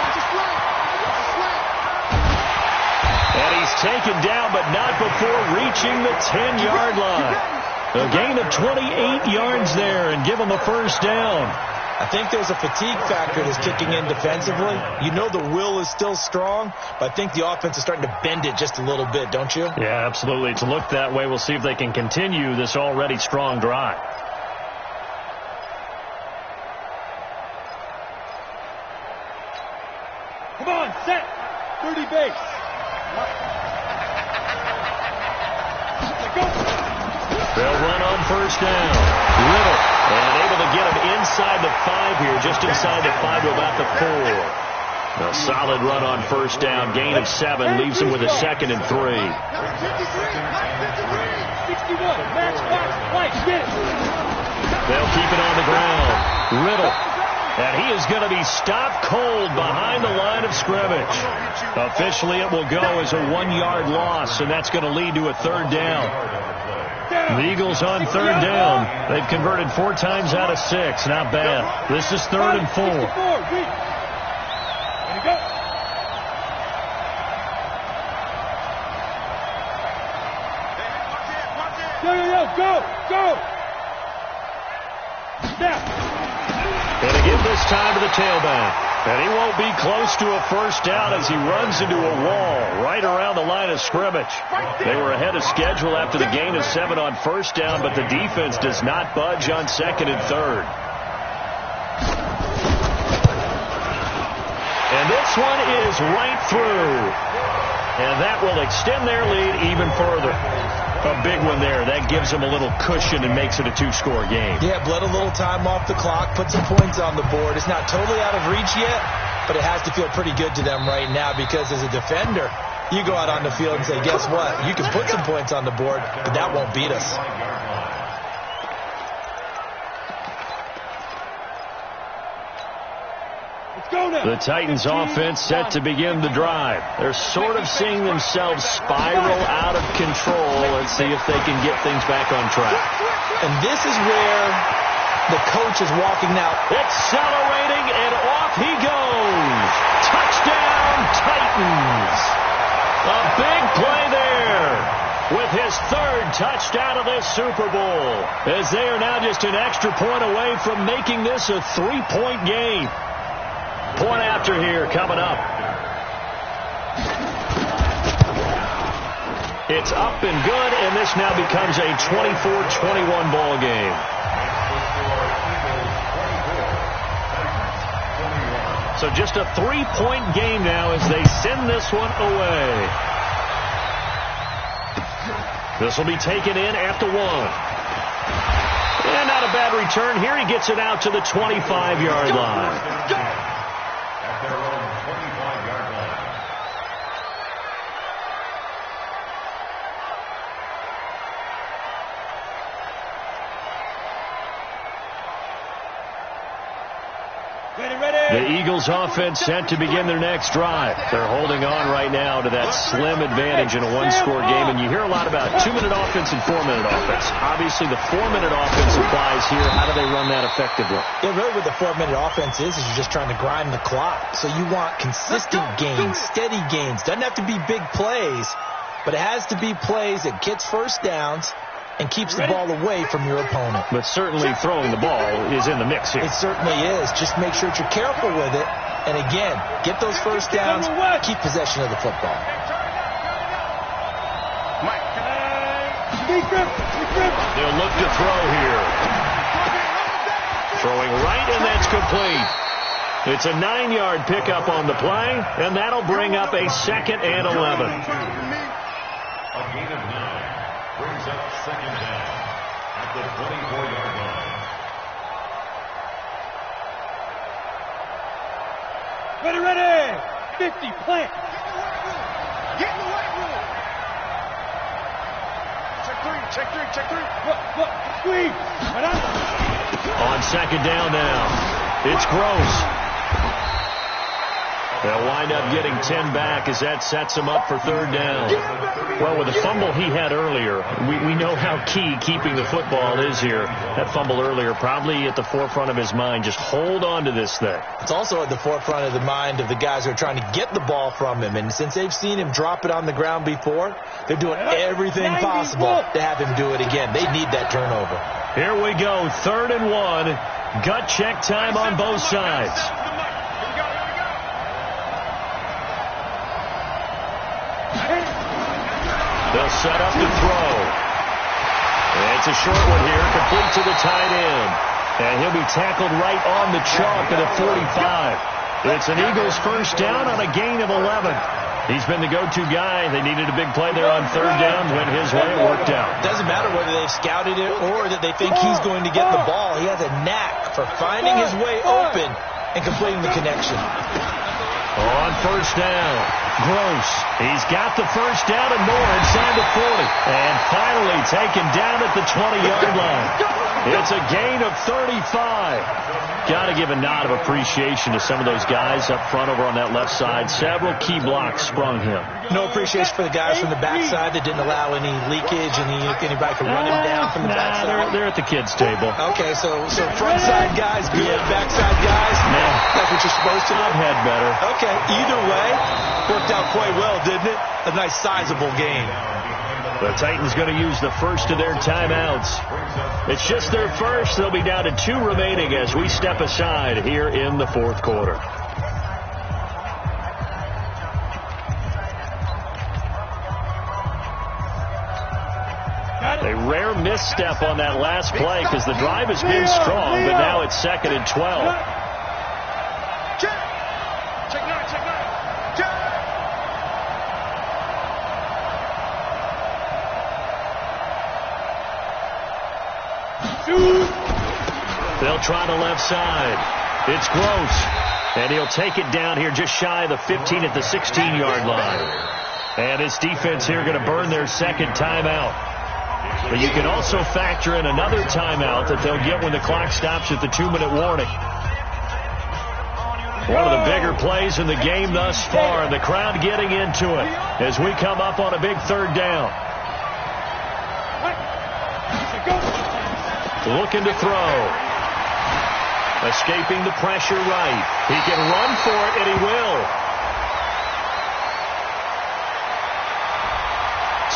And he's taken down, but not before reaching the 10-yard line. A gain of 28 yards there and give him a 1st down. I think there's a fatigue factor that's kicking in defensively. You know the will is still strong, but I think the offense is starting to bend it just a little bit, don't you? Yeah, absolutely. It's looked that way. We'll see if they can continue this already strong drive. Come on, set. 30 base. They'll run on first down. Riddle, and able to get him inside the 5 here, just inside the 5 to about the 4. A solid run on first down. Gain of 7 leaves him with a 2nd and 3. 61. Match box. Right. Get it. They'll keep it on the ground. Riddle. And he is going to be stopped cold behind the line of scrimmage. Officially, it will go as a 1-yard loss, and that's going to lead to a 3rd down. The Eagles on 3rd down. They've converted 4 times out of 6. Not bad. This is 3rd and 4. There you go. Go. Snap. And again this time to the tailback. And he won't be close to a first down as he runs into a wall right around the line of scrimmage. They were ahead of schedule after the gain of 7 on first down, but the defense does not budge on 2nd and 3rd. And this one is right through. And that will extend their lead even further. A big one there. That gives them a little cushion and makes it a 2-score game. Yeah, bled a little time off the clock, put some points on the board. It's not totally out of reach yet, but it has to feel pretty good to them right now because as a defender, you go out on the field and say, guess what? You can put some points on the board, but that won't beat us. The Titans offense set to begin the drive. They're sort of seeing themselves spiral out of control. Let's see if they can get things back on track. And this is where the coach is walking now. Accelerating, and off he goes. Touchdown, Titans. A big play there with his 3rd touchdown of this Super Bowl, as they are now just an extra point away from making this a 3-point game. Point after here coming up. It's up and good, and this now becomes a 24-21 ball game. So just a 3-point game now as they send this one away. This will be taken in at the 1. And not a bad return here. He gets it out to the 25-yard line. Their own 25-yard line. The Eagles offense set to begin their next drive. They're holding on right now to that slim advantage in a 1-score game. And you hear a lot about 2-minute offense and 4-minute offense. Obviously, the 4-minute offense applies here. How do they run that effectively? Yeah, really what the 4-minute offense is you're just trying to grind the clock. So you want consistent gains, steady gains. Doesn't have to be big plays, but it has to be plays that gets first downs and keeps the ball away from your opponent. But certainly throwing the ball is in the mix here. It certainly is. Just make sure that you're careful with it. And again, get those first downs, keep possession of the football. They'll look to throw here. Throwing right, and that's complete. It's a 9-yard pickup on the play, and that'll bring up a 2nd and 11. A gain of 9 brings up 2nd down at the 24-yard line. Ready. 50, plant. Get in the right room. Check three. Look, squeeze. Right on. On 2nd down now, it's Gross. They'll wind up getting 10 back as that sets him up for 3rd down. Well, with the fumble he had earlier, we know how key keeping the football is here. That fumble earlier probably at the forefront of his mind. Just hold on to this thing. It's also at the forefront of the mind of the guys who are trying to get the ball from him. And since they've seen him drop it on the ground before, they're doing everything possible to have him do it again. They need that turnover. Here we go, 3rd and 1. Gut check time on both sides. They'll set up to throw. It's a short one here, complete to the tight end. And he'll be tackled right on the chalk at the 45. It's an Eagles first down on a gain of 11. He's been the go-to guy. They needed a big play there on third down. Went his way. It worked out. Doesn't matter whether they've scouted it or that they think he's going to get the ball. He has a knack for finding his way open and completing the connection. On first down, Gross. He's got the first down and more inside the 40. And finally taken down at the 20-yard line. It's a gain of 35. Got to give a nod of appreciation to some of those guys up front over on that left side. Several key blocks sprung him. No appreciation for the guys from the backside that didn't allow any leakage, and anybody could run him down from the backside. They're at the kids' table. Okay, so front side guys good, backside guys, that's what you're supposed to do. I've had better. Okay, either way, worked out quite well, didn't it? A nice sizable game. The Titans going to use the first of their timeouts. It's just their first. They'll be down to 2 remaining as we step aside here in the fourth quarter. A rare misstep on that last play because the drive has been strong, but now it's 2nd and 12. Check 9, check 9. They'll try the left side. It's Gross. And he'll take it down here just shy of the 15 at the 16-yard line. And this defense here going to burn their second timeout. But you can also factor in another timeout that they'll get when the clock stops at the 2-minute warning. One of the bigger plays in the game thus far, and the crowd getting into it as we come up on a big third down. Looking to throw. Escaping the pressure right. He can run for it, and he will.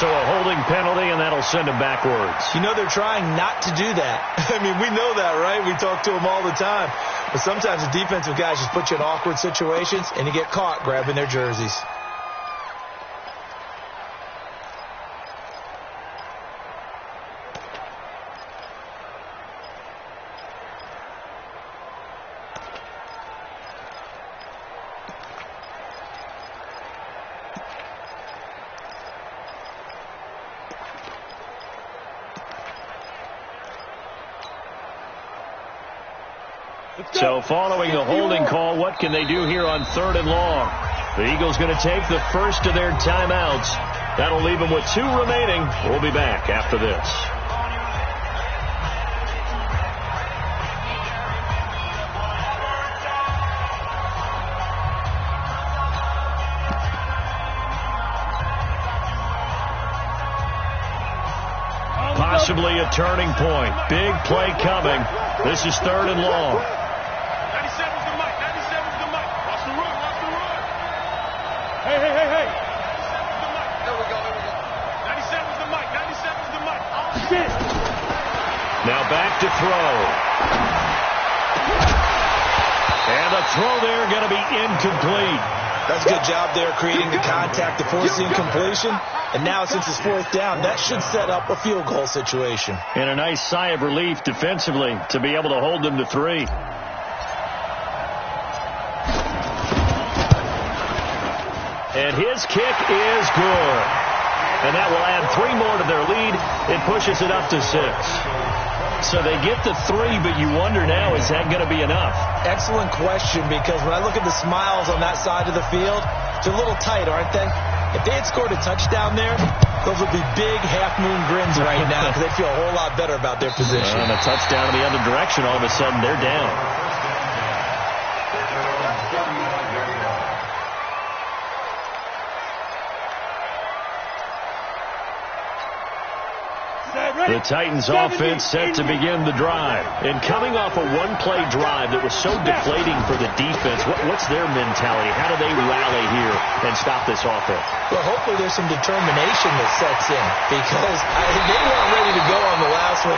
So a holding penalty, and that'll send him backwards. You know they're trying not to do that. I mean, we know that, right? We talk to them all the time. But sometimes the defensive guys just put you in awkward situations, and you get caught grabbing their jerseys. So following the holding call, what can they do here on 3rd and long? The Eagles going to take the first of their timeouts. That'll leave them with 2 remaining. We'll be back after this. Possibly a turning point. Big play coming. This is 3rd and long. 97's the mic. 97's the mic. Watch the run. Watch the run. Hey. 97's the mic. There we go. 97's the mic. 97's the mic. Shit. Now back to throw. And the throw there going to be incomplete. That's a good job there creating the contact to force the incompletion. And now since it's 4th down, that should set up a field goal situation. And a nice sigh of relief defensively to be able to hold them to 3. And his kick is good. And that will add 3 more to their lead. It pushes it up to 6. So they get the 3, but you wonder now, is that going to be enough? Excellent question, because when I look at the smiles on that side of the field, it's a little tight, aren't they? If they had scored a touchdown there, those would be big half-moon grins right now because they feel a whole lot better about their position. And a touchdown in the other direction, all of a sudden they're down. Set, The Titans offense set to begin the drive. And coming off a one-play drive that was so deflating for the defense, what's their mentality? How do they rally here and stop this offense? Well, hopefully there's some determination that sets in because they weren't ready to go on the last one.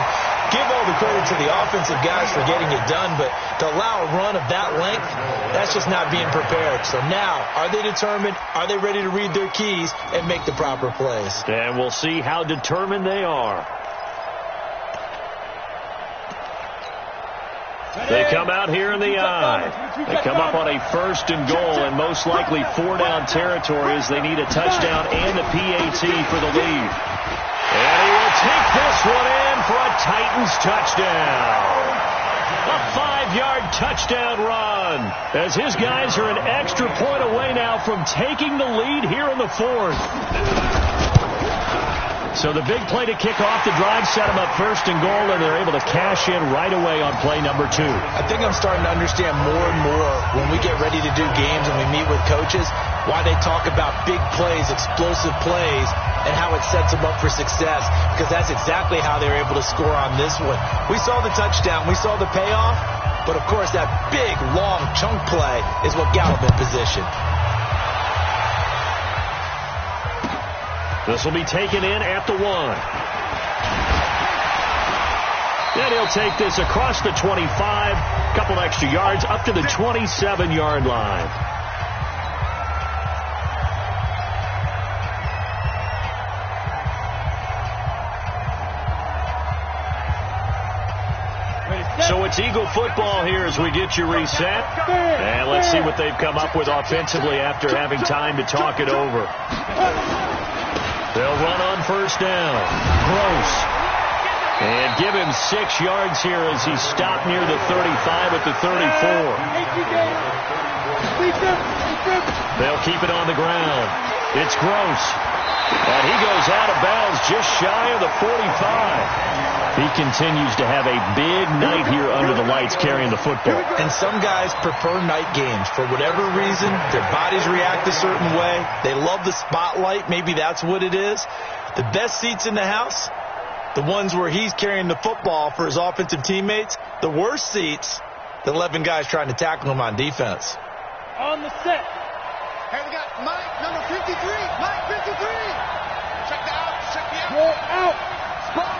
Give all the credit to the offensive guys for getting it done, but to allow a run of that length, that's just not being prepared. So now, are they determined? Are they ready to read their keys and make the proper plays? And we'll see how determined they are. They come out here in the eye. They come up on a 1st and goal and most likely 4-down territory as they need a touchdown and a PAT for the lead. And he will take this one in for a Titans touchdown. A 5-yard touchdown run as his guys are an extra point away now from taking the lead here in the 4th. So the big play to kick off the drive set them up 1st and goal, and they're able to cash in right away on play number 2. I think I'm starting to understand more and more when we get ready to do games and we meet with coaches why they talk about big plays, explosive plays, and how it sets them up for success, because that's exactly how they were able to score on this one. We saw the touchdown. We saw the payoff. But, of course, that big, long chunk play is what got them in position. This will be taken in at the 1. And he'll take this across the 25, couple extra yards up to the 27-yard line. So it's Eagle football here as we get you reset. And let's see what they've come up with offensively after having time to talk it over. They'll run on 1st down. Gross. And give him 6 yards here as he's stopped near the 35 at the 34. They'll keep it on the ground. It's Gross. And he goes out of bounds just shy of the 45. He continues to have a big night here under the lights carrying the football. And some guys prefer night games. For whatever reason, their bodies react a certain way. They love the spotlight. Maybe that's what it is. The best seats in the house, the ones where he's carrying the football for his offensive teammates. The worst seats, the 11 guys trying to tackle him on defense. On the set. Hey, we got Mike, number 53. Mike, 53. Check the out. Check the out. Go out. Slow.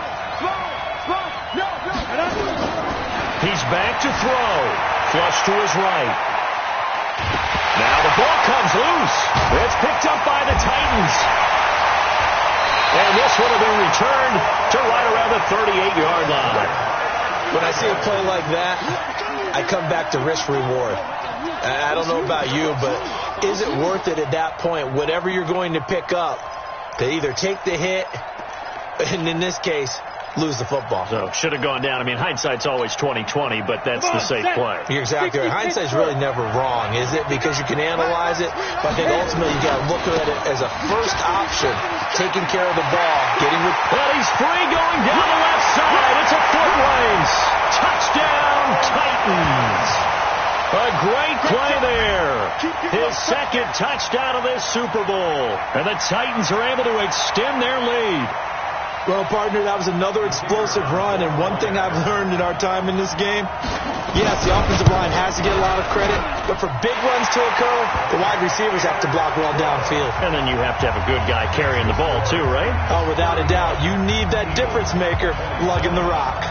No. He's back to throw. Flush to his right. Now the ball comes loose. It's picked up by the Titans. And this one will be returned to right around the 38-yard line. When I see a play like that, I come back to risk reward. I don't know about you, but is it worth it at that point, whatever you're going to pick up, to either take the hit, and in this case, lose the football? So should have gone down. I mean, hindsight's always 20/20, but that's the safe play. You're exactly right. Hindsight's really never wrong, is it? Because you can analyze it, but I think ultimately you got to look at it as a first option, taking care of the ball, getting with. Well, he's free going down the left side. It's a foot race. Touchdown, Titans. A great play there. His 2nd touchdown of this Super Bowl. And the Titans are able to extend their lead. Well, partner, that was another explosive run, and one thing I've learned in our time in this game, yes, the offensive line has to get a lot of credit, but for big runs to occur, the wide receivers have to block well downfield. And then you have to have a good guy carrying the ball too, right? Oh, without a doubt. You need that difference maker lugging the rock.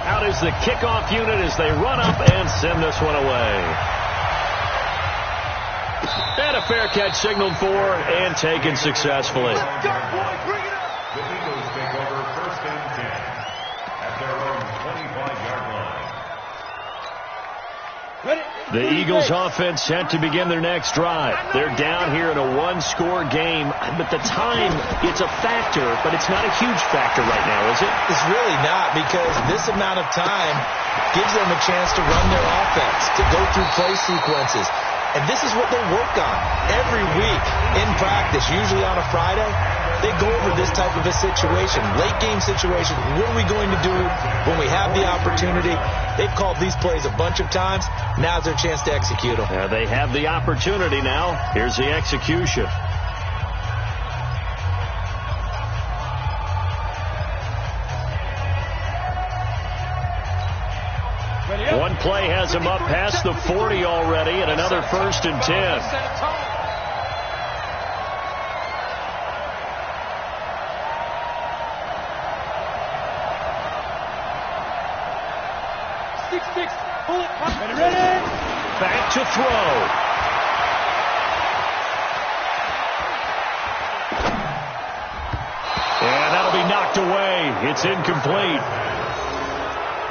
Out is the kickoff unit as they run up and send this one away. And a fair catch signaled for and taken successfully. The Eagles take over 1st and 10 at their own 25-yard line. The Eagles offense set to begin their next drive. They're down here in a 1-score game, but the time, it's a factor, but it's not a huge factor right now, is it? It's really not, because this amount of time gives them a chance to run their offense, to go through play sequences. And this is what they work on every week in practice, usually on a Friday. They go over this type of a situation, late game situation. What are we going to do when we have the opportunity? They've called these plays a bunch of times. Now's their chance to execute them. They have the opportunity now. Here's the execution. One play has him up past the 40 already, and another 1st and 10. Back to throw. And that'll be knocked away. It's incomplete.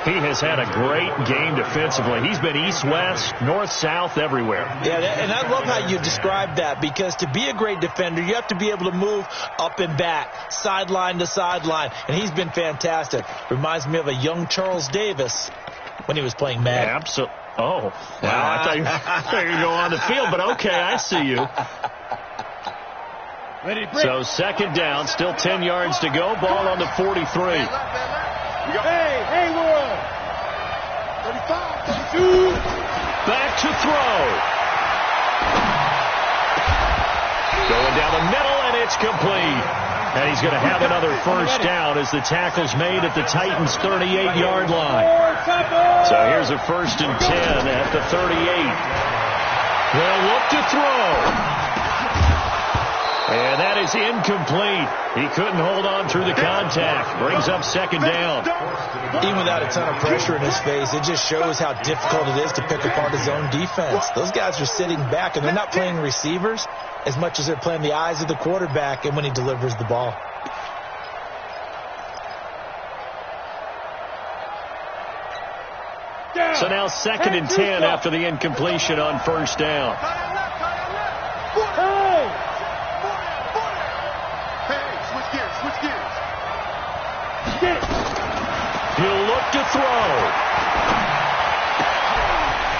He has had a great game defensively. He's been east-west, north-south, everywhere. Yeah, and I love how you described that, because to be a great defender, you have to be able to move up and back, sideline to sideline, and he's been fantastic. Reminds me of a young Charles Davis when he was playing Madden. Absolutely. Oh, wow. I thought you were going to go on the field, but okay, I see you. So 2nd down, still 10 yards to go. Ball on the 43. Hey, Hayward! 35, 32. Back to throw. Going down the middle, and it's complete. And he's going to have another 1st down as the tackle's made at the Titans' 38-yard line. So here's a 1st and 10 at the 38. They'll look to throw. And that is incomplete. He couldn't hold on through the contact. Brings up 2nd down. Even without a ton of pressure in his face, it just shows how difficult it is to pick apart his own defense. Those guys are sitting back, and they're not playing receivers as much as they're playing the eyes of the quarterback and when he delivers the ball. So now 2nd and 10 after the incompletion on 1st down. He'll look to throw.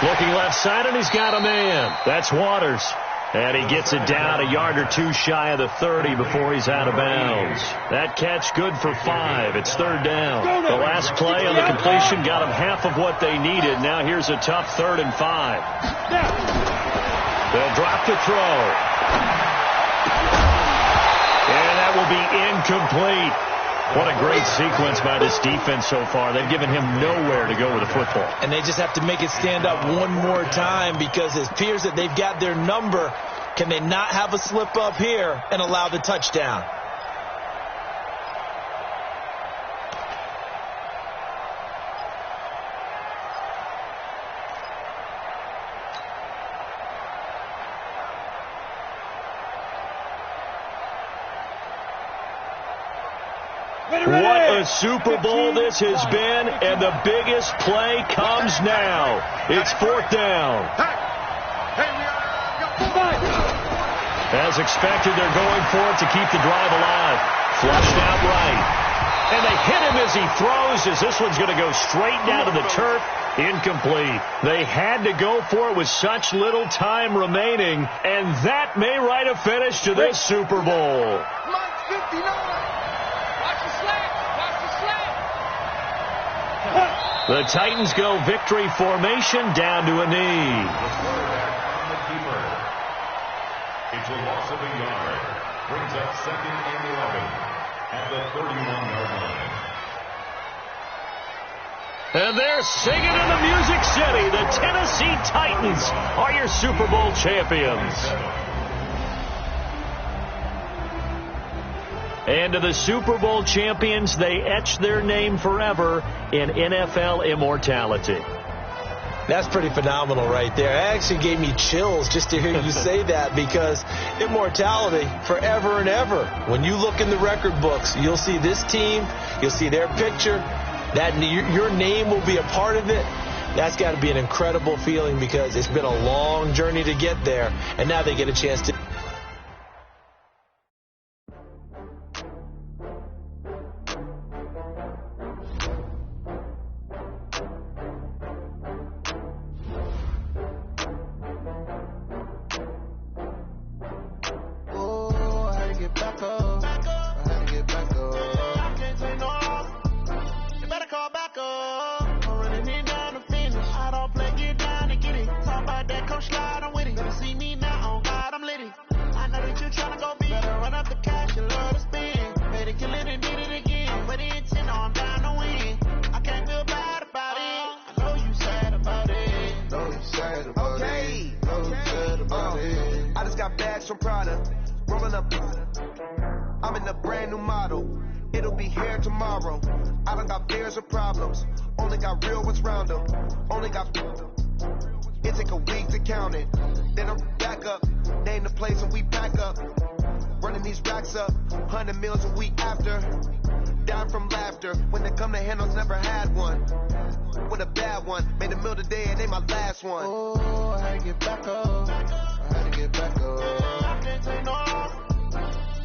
Looking left side, and he's got a man. That's Waters. And he gets it down a yard or two shy of the 30 before he's out of bounds. That catch good for 5. It's 3rd down. The last play on the completion got them half of what they needed. Now here's a tough 3rd and 5. They'll drop the throw. And that will be incomplete. What a great sequence by this defense so far. They've given him nowhere to go with the football. And they just have to make it stand up one more time, because it appears that they've got their number. Can they not have a slip up here and allow the touchdown? What a Super Bowl this has been, and the biggest play comes now. It's 4th down. As expected, they're going for it to keep the drive alive. Flushed out right. And they hit him as he throws, as this one's going to go straight down to the turf. Incomplete. They had to go for it with such little time remaining, and that may write a finish to this Super Bowl. Mike 59. The Titans go victory formation down to a knee. It's a loss of a yard. Brings up 2nd and 11 at the 31-yard line. And they're singing in the Music City. The Tennessee Titans are your Super Bowl champions. And to the Super Bowl champions, they etch their name forever in NFL immortality. That's pretty phenomenal right there. It actually gave me chills just to hear you say that, because immortality forever and ever. When you look in the record books, you'll see this team, you'll see their picture, that your name will be a part of it. That's got to be an incredible feeling, because it's been a long journey to get there, and now they get a chance to. Slide on with it. Better see me now, on God, I'm litty. got bags from Prada. Rolling up. I'm in a brand new model. It'll be here tomorrow. I don't got fears or problems. Only got real ones round them. Only got. It take a week to count it. Then I'm back up. Name the place and we back up. Running these racks up. 100 meals a week after. Down from laughter. When they come to handles, never had one. With a bad one. Made a meal today and they my last one. Oh, I had to get back up. I had to get back up. I can't take no off.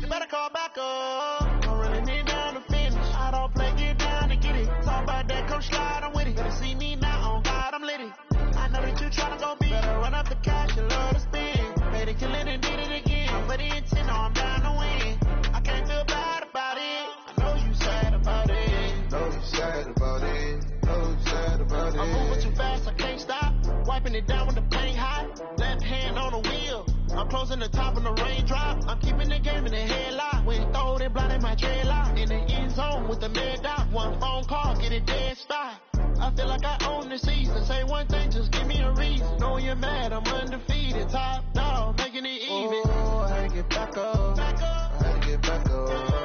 You better call back up. Don't really need down to finish. I don't play, get down to get it. Talk about that, come slide, I'm with it. Better see me now, on God, I'm litty. I know that you tryna go big. Better run up the cash, you love to spend. Made it, kill it, and did it again. But the intent, I'm down to win. I can't feel bad about it. I know you sad about it. Know you sad about it. Know you sad about it. I'm moving too fast, I can't stop. Wiping it down with the paint hot. Left hand on the wheel. I'm closing the top of the raindrop. I'm keeping the game in the headlock. When throw it, blinding my dreadlock. In the end zone with the mid dot. One phone call, get it dead spot. I feel like I own the season. Say one thing, just give me a reason. Know you're mad, I'm undefeated. Top dog, making it even. Oh, I had to get back up. I had to get back up.